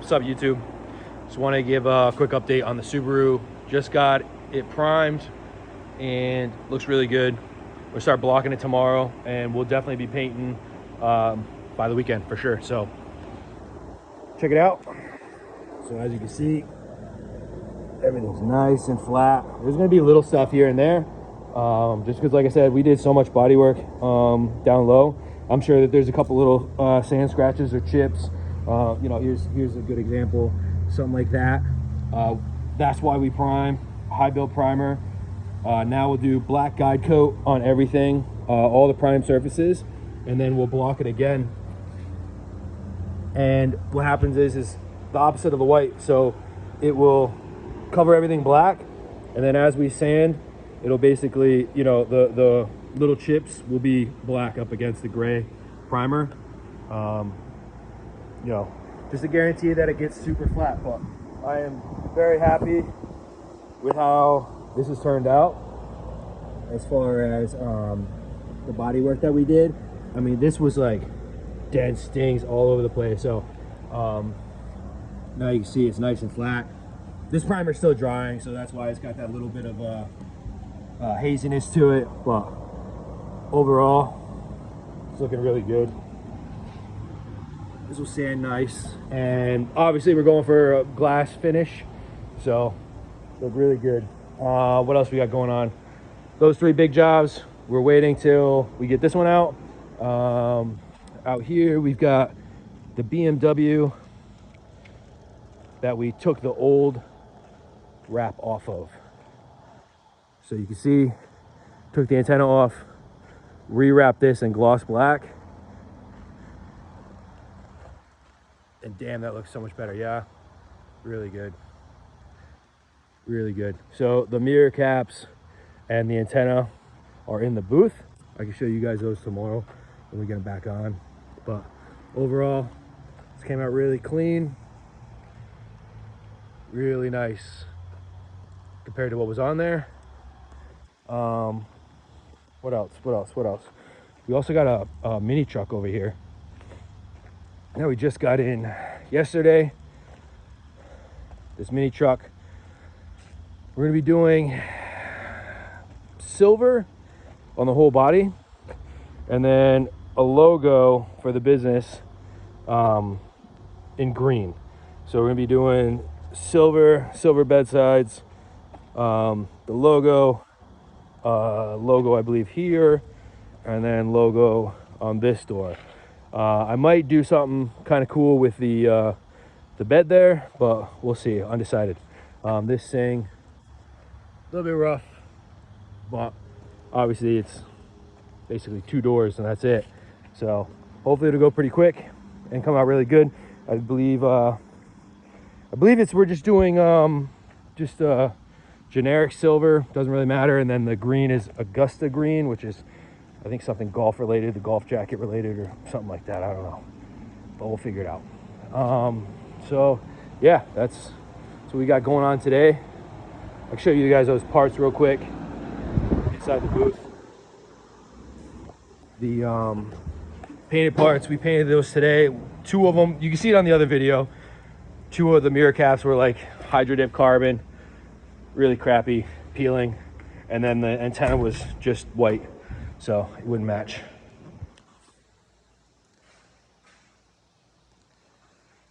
What's up, YouTube? Just want to give a quick update on the Subaru. Just got it primed and looks really good. We'll start blocking it tomorrow, and we'll definitely be painting by the weekend for sure. So check it out. So as you can see, everything's nice and flat. There's going to be little stuff here and there, just because, like I said, we did so much body work down low. I'm sure that there's a couple little sand scratches or chips. You know, here's a good example, something like that. That's why we prime, high build primer. Now we'll do black guide coat on everything, all the prime surfaces, and then we'll block it again. And what happens is the opposite of the white, so it will cover everything black, and then as we sand, it'll basically, you know, the little chips will be black up against the gray primer. You know, just to guarantee that it gets super flat. But I am very happy with how this has turned out as far as the body work that we did. I mean, this was like dead stings all over the place. So now you can see it's nice and flat. This primer's still drying, so that's why it's got that little bit of haziness to it, but overall it's looking really good. This will sand nice, and obviously we're going for a glass finish, so look really good. What else we got going on? Those three big jobs, we're waiting till we get this one out. Out here we've got the BMW that we took the old wrap off of. So you can see, took the antenna off, rewrapped this in gloss black, and damn, that looks so much better. Yeah, really good, really good. So the mirror caps and the antenna are in the booth. I can show you guys those tomorrow when we get them back on. But overall, this came out really clean, really nice compared to what was on there. What else? We also got a mini truck over here. Now we just got in yesterday. This mini truck, we're gonna be doing silver on the whole body, and then a logo for the business in green. So we're gonna be doing silver bedsides, the logo I believe here, and then logo on this door. I might do something kind of cool with the bed there, but we'll see, undecided. This thing, a little bit rough, but obviously it's basically 2 doors and that's it. So hopefully it'll go pretty quick and come out really good. I believe we're just doing generic silver, doesn't really matter, and then the green is Augusta green, which is I think something golf related, the golf jacket related or something like that. I don't know, but we'll figure it out. So yeah, that's what we got going on today. I'll show you guys those parts real quick inside the booth. The painted parts, we painted those today. 2 of them, you can see it on the other video. 2 of the mirror caps were like hydro dip carbon, really crappy peeling, and then the antenna was just white, so it wouldn't match.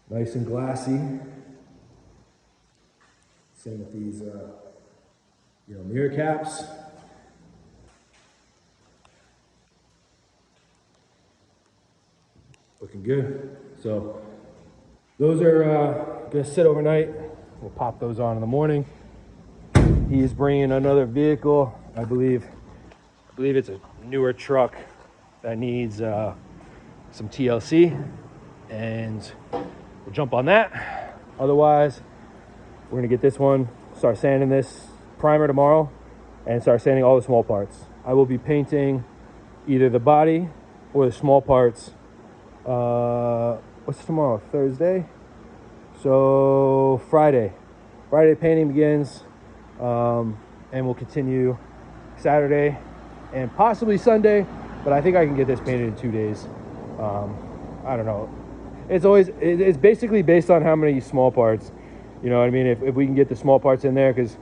Nice and glassy. Same with these mirror caps. Looking good. So those are gonna sit overnight. We'll pop those on in the morning. He is bringing another vehicle. I believe it's a newer truck that needs some TLC, and we'll jump on that. Otherwise, we're gonna get this one, start sanding this primer tomorrow, and start sanding all the small parts. I will be painting either the body or the small parts. What's tomorrow? Thursday? So Friday painting begins, and we'll continue Saturday and possibly Sunday, but I think I can get this painted in 2 days. I don't know. it's basically based on how many small parts. You know what I mean? If we can get the small parts in there, because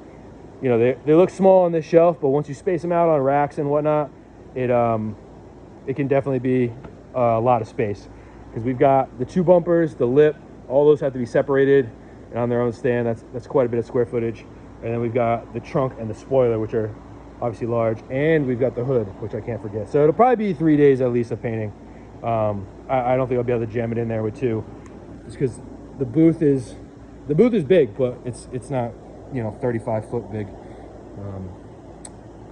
you know they look small on this shelf, but once you space them out on racks and whatnot, it can definitely be a lot of space. Because we've got the 2 bumpers, the lip, all those have to be separated and on their own stand. That's quite a bit of square footage. And then we've got the trunk and the spoiler, which are obviously large, and we've got the hood, which I can't forget. So it'll probably be 3 days at least of painting. I don't think I'll be able to jam it in there with 2, just because the booth is big, but it's not, you know, 35 foot big.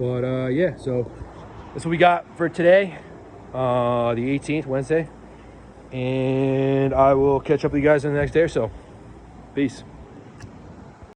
Yeah, so that's what we got for today, the 18th, Wednesday, and I will catch up with you guys in the next day or so. Peace.